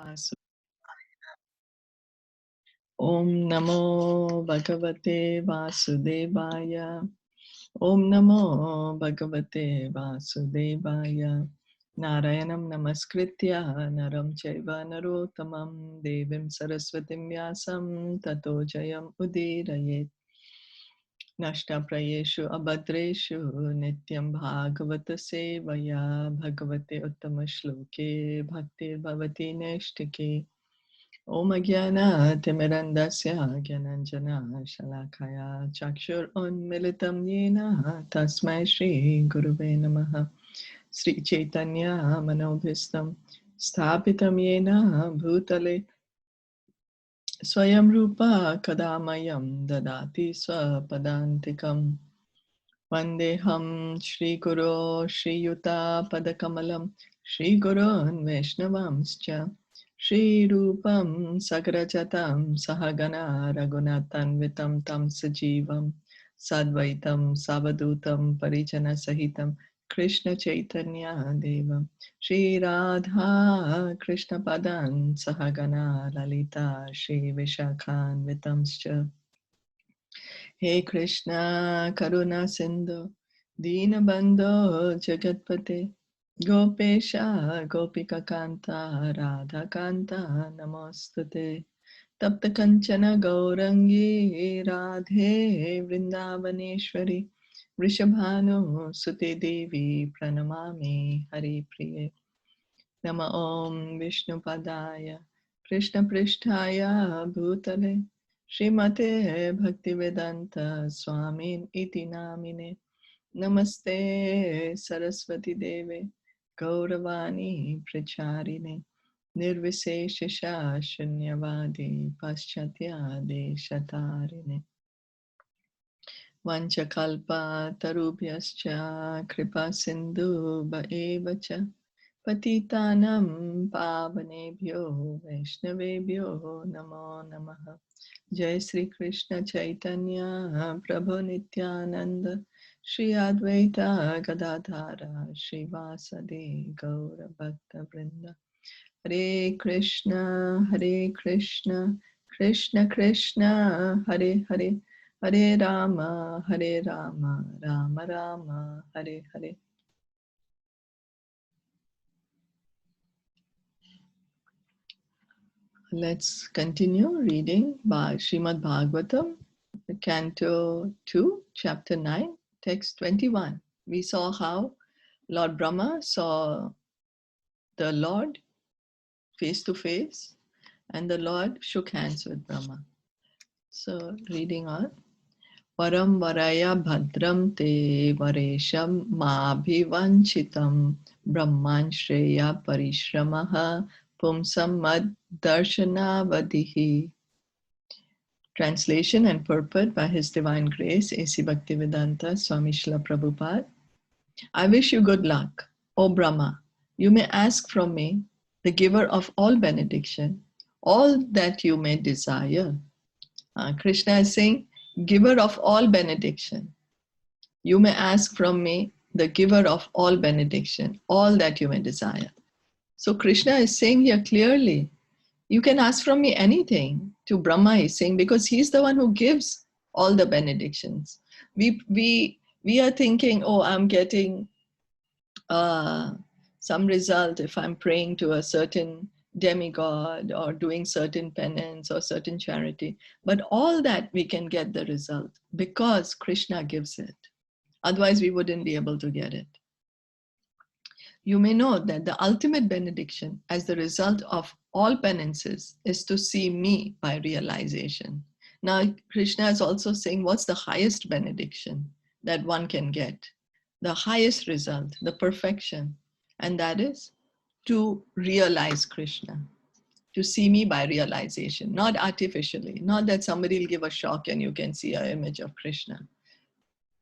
Asu. Om Namo Bhagavate Vasudevaya. Om Namo Bhagavate Vasudevaya. Narayanam Namaskritya Naram Chaiva Narottamam Devim Saraswatim Vyasam Tato Jayam Udirayet. Nashta Prayeshu Abhadreshu Nityam Bhagavata Sevaya Bhagavate Uttama Shloke Bhaktir Bhavati Neshtike. Om Jnana Timirandasya Gyananjana Shalakaya Chakshur Unmilitam Yena Tasmai Shri Guruve Namaha Sri Chaitanya Manobhistam Sthapitam Yena Bhutale Swayam Rupa Kadamayam Dadati Swapadantikam Vandeham Shri Guru Shri Yuta Padakamalam Shri Gurun Vaishnavamscha Shri Rupam Sagrajatam Sahagana Raghunathanvitam Tam Sajivam Sadvaitam Savadutam Parijana Sahitam Krishna Chaitanya Devam Shri Radha Krishna Padan Sahagana Lalita Shri Vishakhanvitamscha He Krishna Karuna Sindhu Dinabandho Jagatpate Gopesha Gopika Kanta Radha Kanta Namostute Tapta Kanchana Gaurangi Radhe Vrindavaneshwari Vrishabhanu Sute Devi Pranamami Hari Priye Nama Om Vishnu Padaya Krishna Prishtaya Bhutale Srimate Bhaktivedanta Swamin Iti Namine Namaste Saraswati Deve Gauravani Pracharine Nirviseshasha Shunyavadi Paschatya Deshatarine Vanchakalpa Tarubhyascha Kripa Sindhu Bhaevacha Patitanam Pavanebhyo Vaishnavebhyo Namo Namaha Jai Sri Krishna Chaitanya Prabhu Nityananda Shri Advaita Gadadhara Shri Vasadi Gaura Bhakta Vrinda Hare Krishna Krishna Krishna Hare Hare Hare Rama Rama Rama Hare Hare. Let's continue reading by Srimad Bhagavatam, Canto 2, Chapter 9, Text 21. We saw how Lord Brahma saw the Lord face to face and the Lord shook hands with Brahma. So, reading on. Varam varaya bhadram te varesham mabhivanchitam brahman shreya parishramah pumsam mad darshanavadihi. Translation and purport by His Divine Grace, A.C. Bhaktivedanta Swami Srila Prabhupada. I wish you good luck, O Brahma. You may ask from me, the giver of all benediction, all that you may desire. Krishna is saying, giver of all benediction. You may ask from me, the giver of all benediction, all that you may desire. So Krishna is saying here clearly, you can ask from me anything. To Brahma he's saying, because he's the one who gives all the benedictions. We are thinking, oh, I'm getting some result if I'm praying to a certain demigod or doing certain penance or certain charity. But all that we can get the result because Krishna gives it. Otherwise, we wouldn't be able to get it. You may know that the ultimate benediction as the result of all penances is to see me by realization. Now, Krishna is also saying, what's the highest benediction that one can get? The highest result, the perfection, and that is to realize Krishna, to see me by realization, not artificially, not that somebody will give a shock and you can see an image of Krishna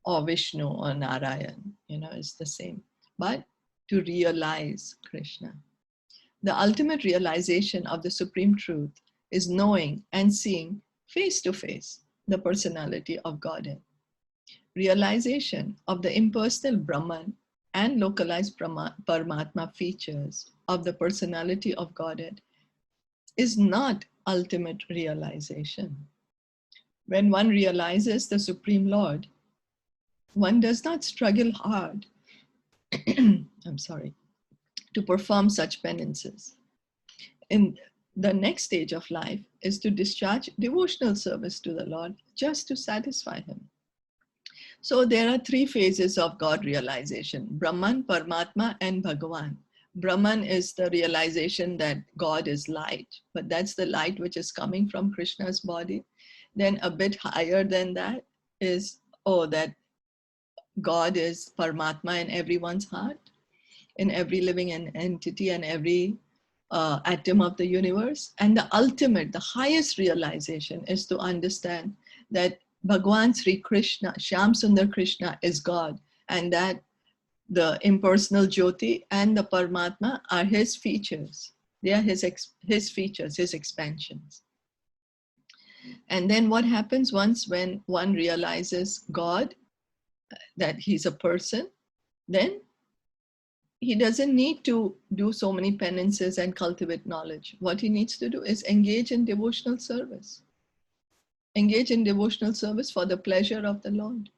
or Vishnu or Narayan, it's the same, but to realize Krishna. The ultimate realization of the Supreme Truth is knowing and seeing face to face the personality of Godhead. Realization of the impersonal Brahman and localized Paramatma features of the personality of Godhead is not ultimate realization. When one realizes the Supreme Lord, one does not struggle hard, I'm sorry, to perform such penances. In the next stage of life is to discharge devotional service to the Lord just to satisfy Him. So there are three phases of God realization: Brahman, Paramatma, and Bhagavan. Brahman is the realization that God is light, but that's the light which is coming from Krishna's body. Then a bit higher than that is, that God is Paramatma in everyone's heart, in every living entity and every atom of the universe. And the ultimate, the highest realization is to understand that Bhagwan Sri Krishna, Shyam Sundar Krishna is God, and that the impersonal Jyoti and the Paramatma are His features. They are His features, His expansions. And then what happens when one realizes God, that He's a person, then he doesn't need to do so many penances and cultivate knowledge. What he needs to do is engage in devotional service. Engage in devotional service for the pleasure of the Lord.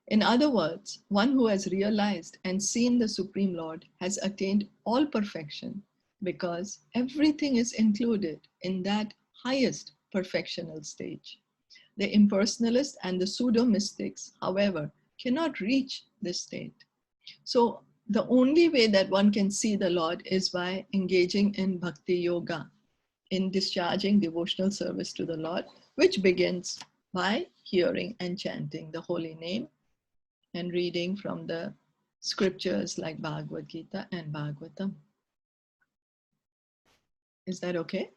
In other words, one who has realized and seen the Supreme Lord has attained all perfection, because everything is included in that highest perfectional stage. The impersonalists and the pseudo-mystics, however, cannot reach this state. So the only way that one can see the Lord is by engaging in bhakti yoga, in discharging devotional service to the Lord, which begins by hearing and chanting the holy name and reading from the scriptures like Bhagavad Gita and Bhagavatam. Is that okay?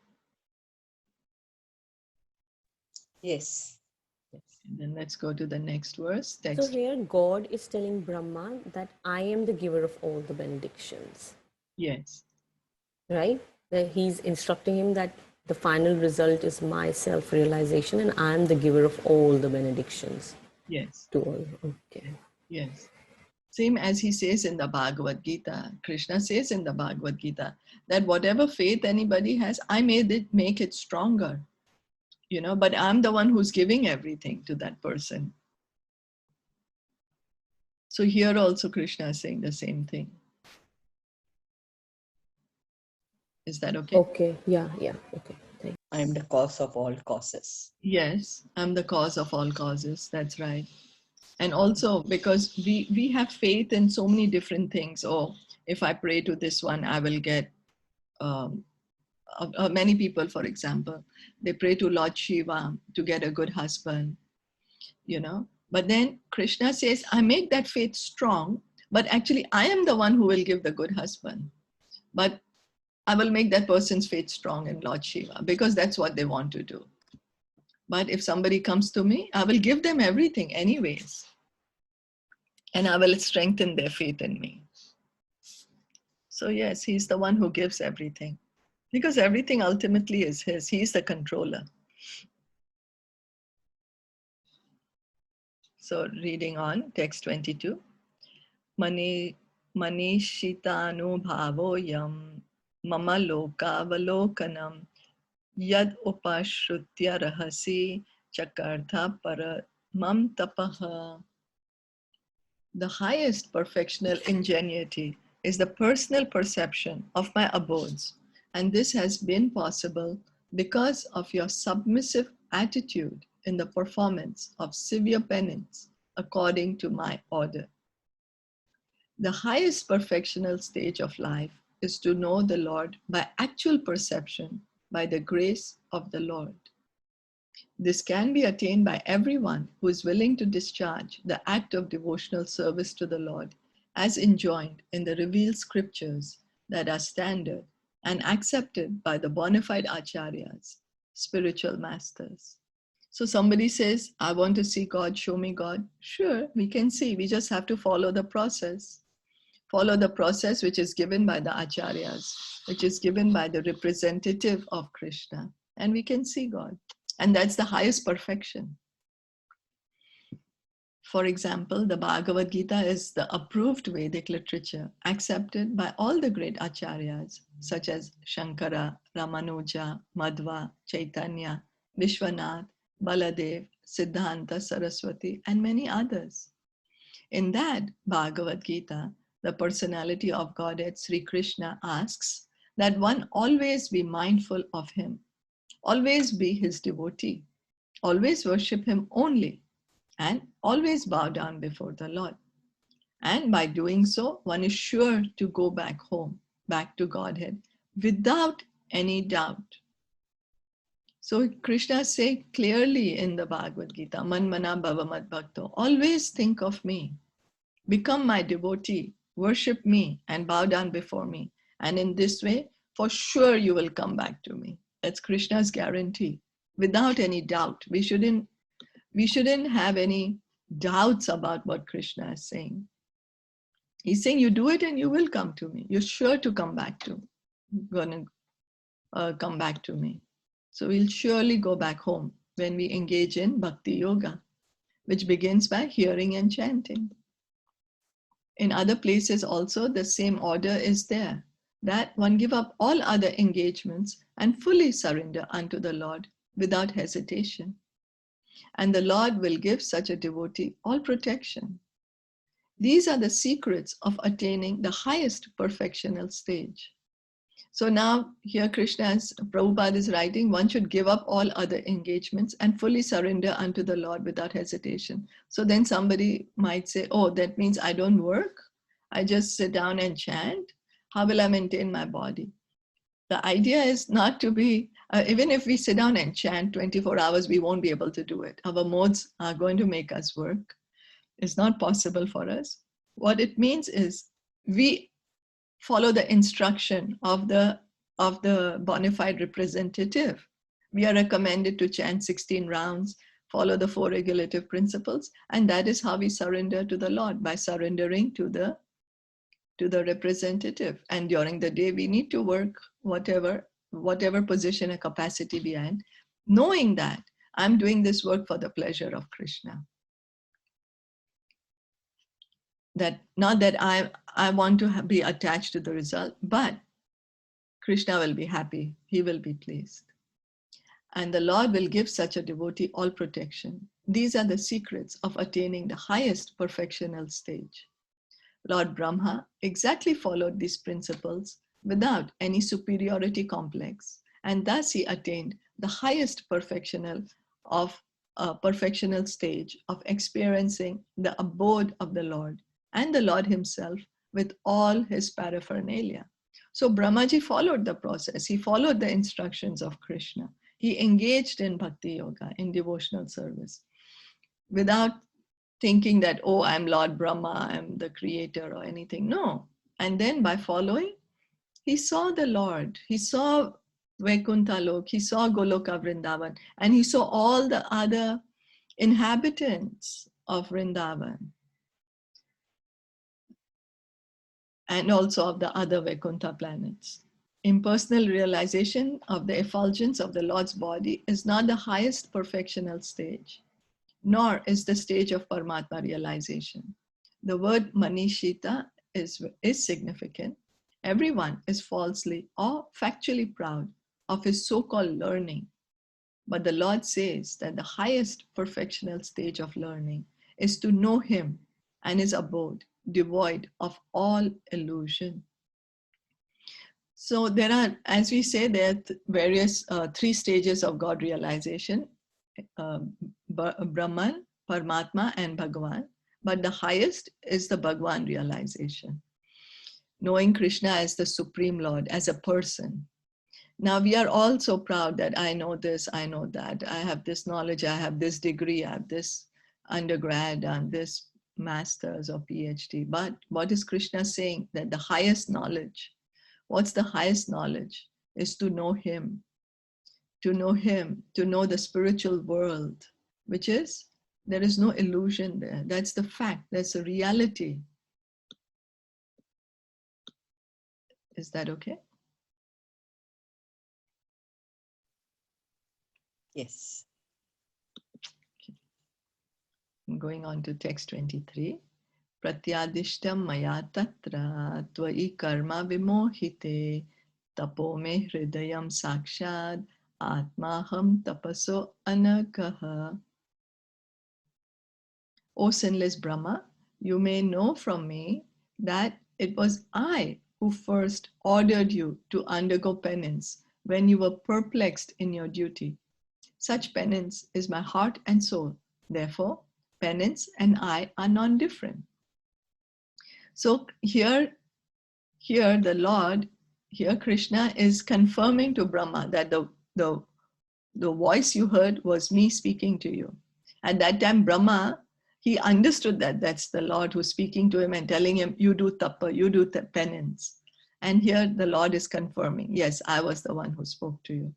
Yes. Yes. And then let's go to the next verse. So Text. here God is telling Brahma that I am the giver of all the benedictions. Yes. Right? That he's instructing him that the final result is my self-realization and I am the giver of all the benedictions. Yes. To all. Okay. Yes. Same as he says in the Bhagavad Gita, Krishna says in the Bhagavad Gita that whatever faith anybody has, I made it, make it stronger, but I'm the one who's giving everything to that person. So here also Krishna is saying the same thing. Is that okay? Okay. Yeah. Okay. Thanks. I am the cause of all causes. Yes, I'm the cause of all causes. That's right. And also because we have faith in so many different things. Oh, if I pray to this one, I will get, many people, for example, they pray to Lord Shiva to get a good husband, But then Krishna says, I make that faith strong, but actually I am the one who will give the good husband. But I will make that person's faith strong in Lord Shiva because that's what they want to do. But if somebody comes to me, I will give them everything anyways. And I will strengthen their faith in me. So yes, he's the one who gives everything. Because everything ultimately is his. He's the controller. So reading on, text 22. Manishitanu bhavoyam mama lokavalokanam yad upashrutya rahasi chakartha paramam tapaha. The highest perfectional ingenuity is the personal perception of my abodes, and this has been possible because of your submissive attitude in the performance of severe penance according to my order. The highest perfectional stage of life is to know the Lord by actual perception by the grace of the Lord. This can be attained by everyone who is willing to discharge the act of devotional service to the Lord as enjoined in the revealed scriptures that are standard and accepted by the bona fide acharyas, spiritual masters. So somebody says, I want to see God, show me God. Sure, we can see. We just have to follow the process. Follow the process which is given by the acharyas, which is given by the representative of Krishna, and we can see God. And that's the highest perfection. For example, the Bhagavad Gita is the approved Vedic literature accepted by all the great acharyas such as Shankara, Ramanuja, Madhva, Caitanya, Vishwanath, Baladev, Siddhanta Saraswati, and many others. In that Bhagavad Gita, the personality of Godhead Sri Krishna asks that one always be mindful of him, always be his devotee, always worship him only, and always bow down before the Lord. And by doing so, one is sure to go back home, back to Godhead, without any doubt. So Krishna says clearly in the Bhagavad Gita, Man mana bhava mad bhakto, always think of me, become my devotee, worship me and bow down before me. And in this way, for sure you will come back to me. That's Krishna's guarantee, without any doubt. We shouldn't have any doubts about what Krishna is saying. He's saying you do it and you will come to me. You're sure to come back to me. So we'll surely go back home when we engage in bhakti yoga, which begins by hearing and chanting. In other places also, the same order is there, that one give up all other engagements and fully surrender unto the Lord without hesitation. And the Lord will give such a devotee all protection. These are the secrets of attaining the highest perfectional stage. So now here Prabhupada is writing, one should give up all other engagements and fully surrender unto the Lord without hesitation. So then somebody might say, oh, that means I don't work? I just sit down and chant? How will I maintain my body? The idea is not to be, even if we sit down and chant 24 hours, we won't be able to do it. Our modes are going to make us work. It's not possible for us. What it means is we follow the instruction of the bona fide representative. We are recommended to chant 16 rounds, follow the 4 regulative principles, and that is how we surrender to the Lord, by surrendering to the representative. And during the day, we need to work whatever position or capacity we are in, knowing that I'm doing this work for the pleasure of Krishna. That not that I want to be attached to the result, but Krishna will be happy. He will be pleased. And the Lord will give such a devotee all protection. These are the secrets of attaining the highest perfectional stage. Lord Brahma exactly followed these principles without any superiority complex, and thus he attained the highest perfectional stage of experiencing the abode of the Lord and the Lord himself with all his paraphernalia. So Brahmaji followed the process. He followed the instructions of Krishna. He engaged in bhakti yoga, in devotional service, without thinking that, oh, I'm Lord Brahma, I'm the creator or anything. No. And then by following, he saw the Lord. He saw Vaikuntha Lok, he saw Goloka Vrindavan, and he saw all the other inhabitants of Vrindavan, and also of the other Vaikuntha planets. Impersonal realization of the effulgence of the Lord's body is not the highest perfectional stage, nor is the stage of Paramatma realization. The word Manishita is significant. Everyone is falsely or factually proud of his so-called learning. But the Lord says that the highest perfectional stage of learning is to know him and his abode, devoid of all illusion. So there are, as we say, there are various 3 stages of God realization, Brahman, Paramatma, and Bhagavan. But the highest is the Bhagavan realization, knowing Krishna as the Supreme Lord, as a person. Now we are all so proud that I know this, I know that, I have this knowledge, I have this degree, I have this undergrad and this master's or PhD. But what is Krishna saying? That the highest knowledge, what's the highest knowledge? Is to know him, to know him, to know the spiritual world, which is, there is no illusion there. That's the fact, that's the reality. Is that okay? Yes. Going on to text 23. Pratyadishtam maya tatra tvai karma vimohite tapo me hridayam sakshad atmaham tapaso anagaha. O sinless Brahma, you may know from me that it was I who first ordered you to undergo penance when you were perplexed in your duty. Such penance is my heart and soul. Therefore, penance and I are non-different. So here the Lord, here Krishna is confirming to Brahma that the voice you heard was me speaking to you. At that time, Brahma, he understood that that's the Lord who's speaking to him and telling him, you do tapa, you do penance. And here the Lord is confirming, yes, I was the one who spoke to you.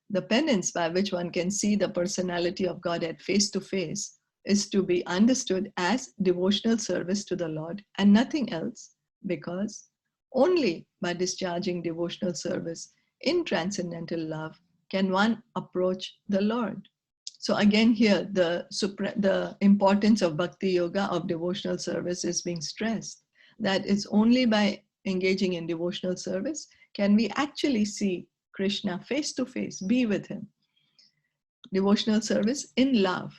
The penance by which one can see the personality of Godhead face to face is to be understood as devotional service to the Lord and nothing else, because only by discharging devotional service in transcendental love can one approach the Lord. So again here, the importance of bhakti yoga, of devotional service, is being stressed. That it's only by engaging in devotional service can we actually see Krishna face to face, be with him. Devotional service in love.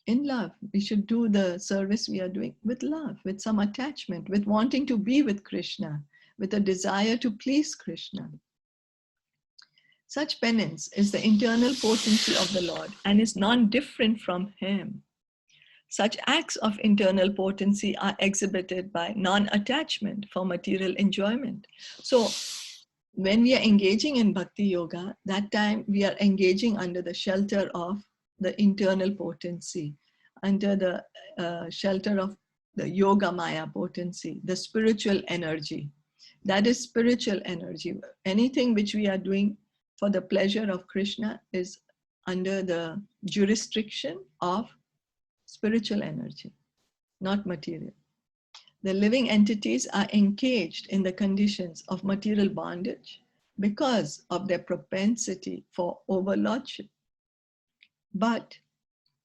In love, we should do the service we are doing with love, with some attachment, with wanting to be with Krishna, with a desire to please Krishna. Such penance is the internal potency of the Lord and is non-different from him. Such acts of internal potency are exhibited by non-attachment for material enjoyment. So when we are engaging in bhakti yoga, that time we are engaging under the shelter of the internal potency, under the shelter of the yoga maya potency, the spiritual energy. That is spiritual energy. Anything which we are doing for the pleasure of Krishna is under the jurisdiction of spiritual energy, not material. The living entities are engaged in the conditions of material bondage because of their propensity for overlordship. But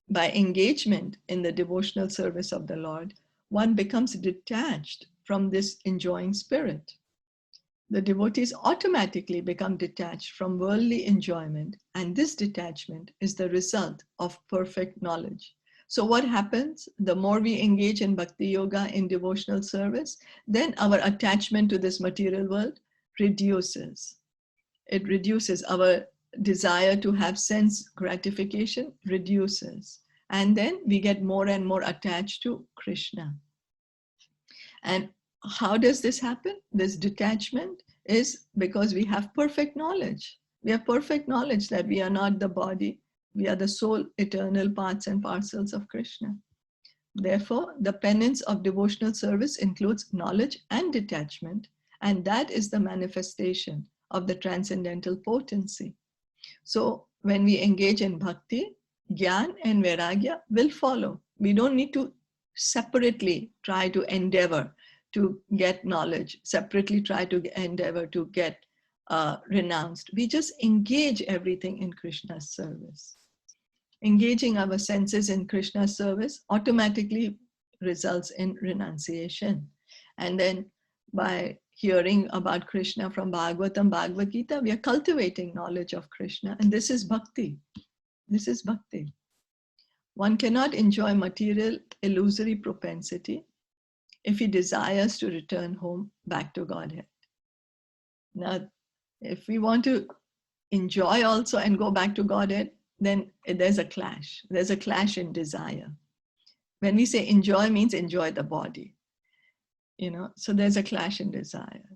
by engagement in the devotional service of the Lord, one becomes detached from this enjoying spirit. The devotees automatically become detached from worldly enjoyment, and this detachment is the result of perfect knowledge. So what happens? The more we engage in bhakti yoga, in devotional service, then our attachment to this material world reduces. It reduces. Our desire to have sense gratification reduces. And then we get more and more attached to Krishna. And how does this happen? This detachment is because we have perfect knowledge. We have perfect knowledge that we are not the body. We are the soul, eternal parts and parcels of Krishna. Therefore, the penance of devotional service includes knowledge and detachment, and that is the manifestation of the transcendental potency. So when we engage in bhakti, Gyan and Vairagya will follow. We don't need to separately try to endeavor to get knowledge, separately try to endeavor to get renounced. We just engage everything in Krishna's service. Engaging our senses in Krishna's service automatically results in renunciation. And then by hearing about Krishna from Bhagavatam, Bhagavad Gita, we are cultivating knowledge of Krishna, and this is bhakti. This is bhakti. One cannot enjoy material illusory propensity if he desires to return home back to Godhead. Now, if we want to enjoy also and go back to Godhead, then there's a clash. There's a clash in desire. When we say enjoy, means enjoy the body. So there's a clash in desire.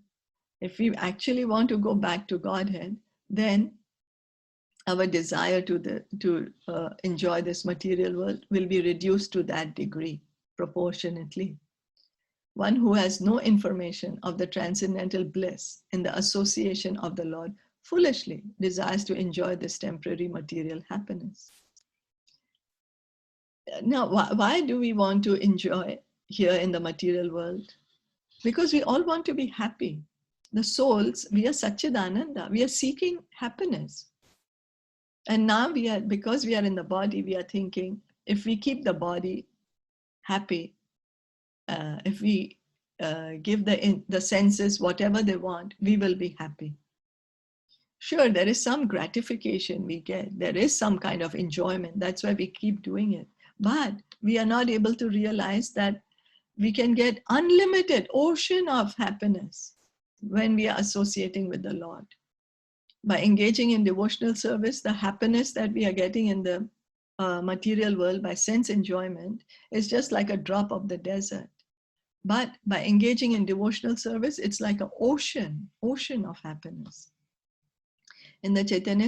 If we actually want to go back to Godhead, then our desire to enjoy this material world will be reduced to that degree proportionately. One who has no information of the transcendental bliss in the association of the Lord foolishly desires to enjoy this temporary material happiness. Now, why do we want to enjoy here in the material world? Because we all want to be happy. The souls, we are Satchidananda, we are seeking happiness. And now because we are in the body, we are thinking, if we keep the body happy, if we give the senses whatever they want, we will be happy. Sure, there is some gratification we get. There is some kind of enjoyment. That's why we keep doing it. But we are not able to realize that we can get unlimited ocean of happiness when we are associating with the Lord. By engaging in devotional service, the happiness that we are getting in the material world by sense enjoyment is just like a drop of the desert. But by engaging in devotional service, it's like an ocean of happiness. In the Caitanya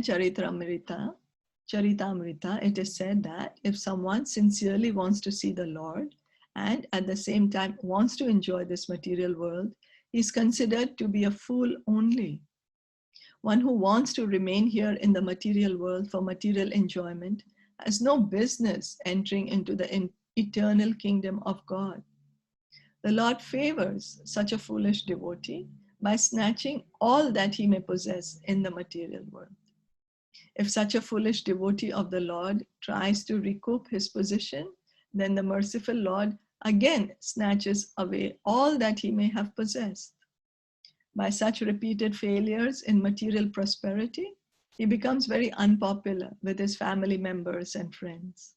Caritamrta, it is said that if someone sincerely wants to see the Lord and at the same time wants to enjoy this material world, he is considered to be a fool only. One who wants to remain here in the material world for material enjoyment has no business entering into the eternal kingdom of God. The Lord favors such a foolish devotee by snatching all that he may possess in the material world. If such a foolish devotee of the Lord tries to recoup his position, then the merciful Lord again snatches away all that he may have possessed. By such repeated failures in material prosperity, he becomes very unpopular with his family members and friends.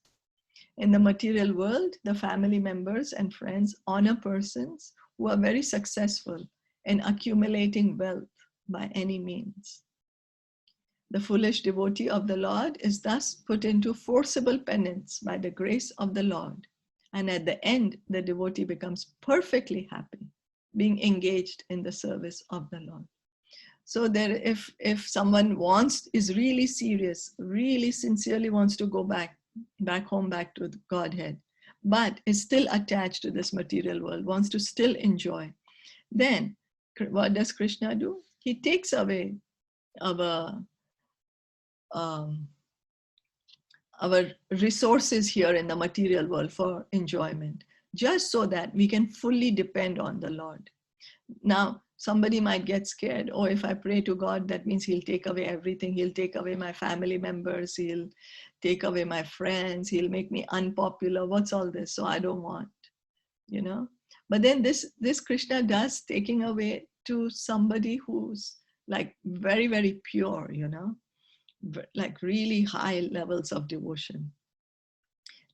In the material world, the family members and friends honor persons who are very successful in accumulating wealth by any means. The foolish devotee of the Lord is thus put into forcible penance by the grace of the Lord. And at the end, the devotee becomes perfectly happy, being engaged in the service of the Lord. So there, if someone is really serious, really sincerely wants to go back home, back to the Godhead, but is still attached to this material world, wants to still enjoy, then what does Krishna do? He takes away our resources here in the material world for enjoyment, just so that we can fully depend on the Lord. Now, somebody might get scared. Oh, if I pray to God, that means he'll take away everything. He'll take away my family members. He'll take away my friends. He'll make me unpopular. What's all this? So I don't want, you know. But then this Krishna does taking away to somebody who's like very, very pure, you know, like really high levels of devotion.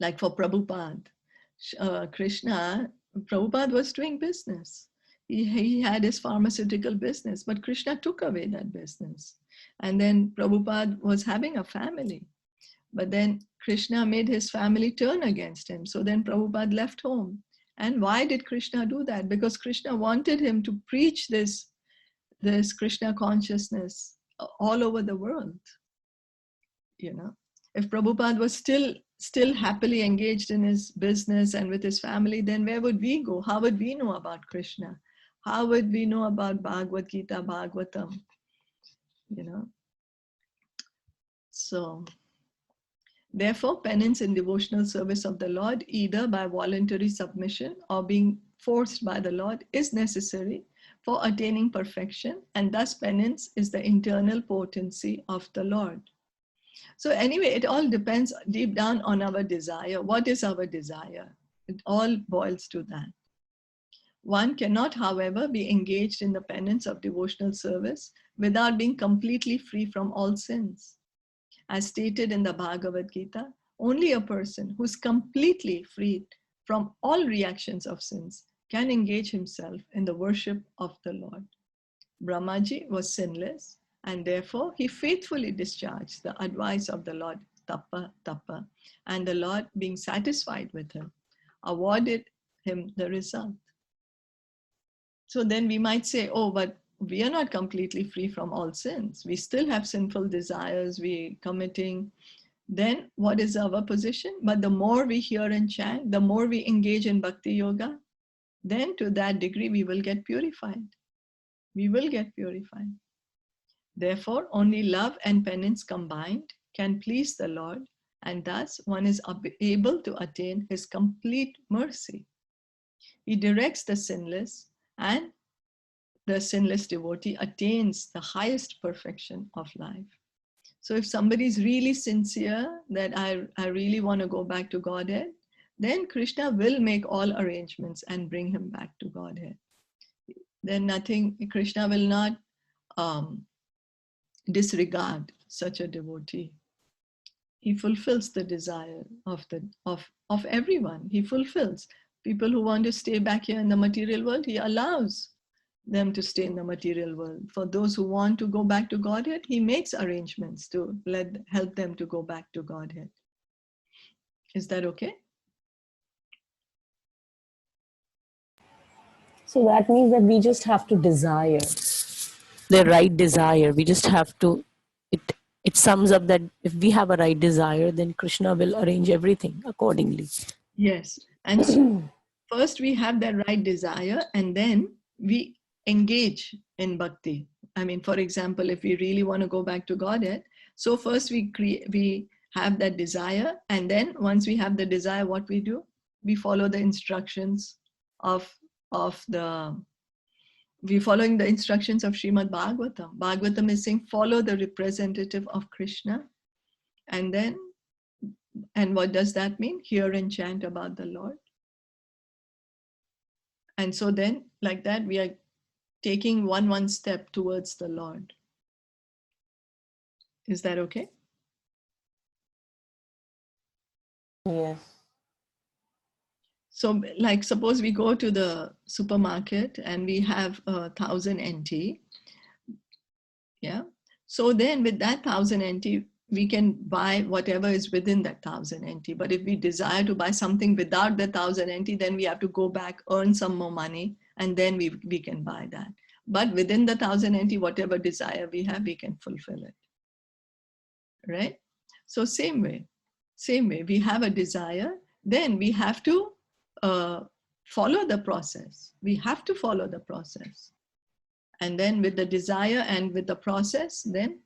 Like for Prabhupada, Prabhupada was doing business. He had his pharmaceutical business, but Krishna took away that business. And then Prabhupada was having a family, but then Krishna made his family turn against him. So then Prabhupada left home. And why did Krishna do that? Because Krishna wanted him to preach this Krishna consciousness all over the world. You know, if Prabhupada was still happily engaged in his business and with his family, then where would we go? How would we know about Krishna? How would we know about Bhagavad Gita, Bhagavatam? You know. So, therefore, penance in devotional service of the Lord, either by voluntary submission or being forced by the Lord, is necessary for attaining perfection, and thus penance is the internal potency of the Lord. So anyway, it all depends deep down on our desire. What is our desire? It all boils to that. One cannot, however, be engaged in the penance of devotional service without being completely free from all sins. As stated in the Bhagavad Gita, only a person who is completely freed from all reactions of sins can engage himself in the worship of the Lord. Brahmaji was sinless, and therefore he faithfully discharged the advice of the Lord, Tapa, Tapa, and the Lord, being satisfied with him, awarded him the result. So then we might say, oh, but we are not completely free from all sins. We still have sinful desires, we're committing. Then what is our position? But the more we hear and chant, the more we engage in bhakti yoga, then to that degree we will get purified. We will get purified. Therefore, only love and penance combined can please the Lord, and thus one is able to attain his complete mercy. He directs the sinless, and the sinless devotee attains the highest perfection of life. So if somebody is really sincere that I really want to go back to Godhead, then Krishna will make all arrangements and bring him back to Godhead. Then Krishna will not disregard such a devotee. He fulfills the desire of everyone. He fulfills. People who want to stay back here in the material world, he allows them to stay in the material world. For those who want to go back to Godhead, he makes arrangements to help them to go back to Godhead. Is that okay? So that means that we just have to desire the right desire. We just have to, it sums up that if we have a right desire, then Krishna will arrange everything accordingly. Yes. And so first we have that right desire, and then we engage in bhakti. I mean, for example, if we really want to go back to Godhead, so first we have that desire, and then once we have the desire, what we do? We follow the instructions we're following the instructions of Srimad Bhagavatam. Bhagavatam is saying, follow the representative of Krishna. And what does that mean? Hear and chant about the Lord. And so then, like that, we are taking one step towards the Lord. Is that okay? Yes. So like, suppose we go to the supermarket and we have 1,000 NT. Yeah. So then with that 1,000 NT, we can buy whatever is within that 1,000 NT. But if we desire to buy something without the 1,000 NT, then we have to go back, earn some more money, and then we can buy that. But within the 1,000 NT, whatever desire we have, we can fulfill it. Right? So same way, we have a desire, then we have to follow the process. We have to follow the process. And then with the desire and with the process, then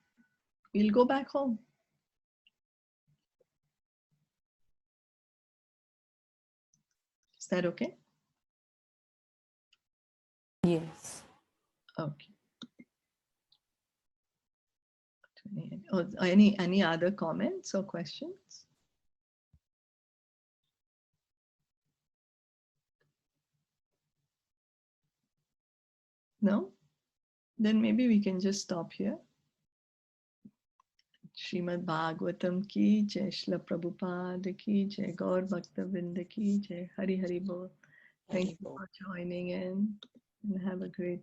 we'll go back home. Is that okay? Yes. Okay. Oh, any other comments or questions? No? Then maybe we can just stop here. Srimad Bhagavatam ki jai, Shila Prabhupada ki jai, Gaur Bhakta Vrinda ki jai, Hari Hari Bol. Thank you for joining in, and have a great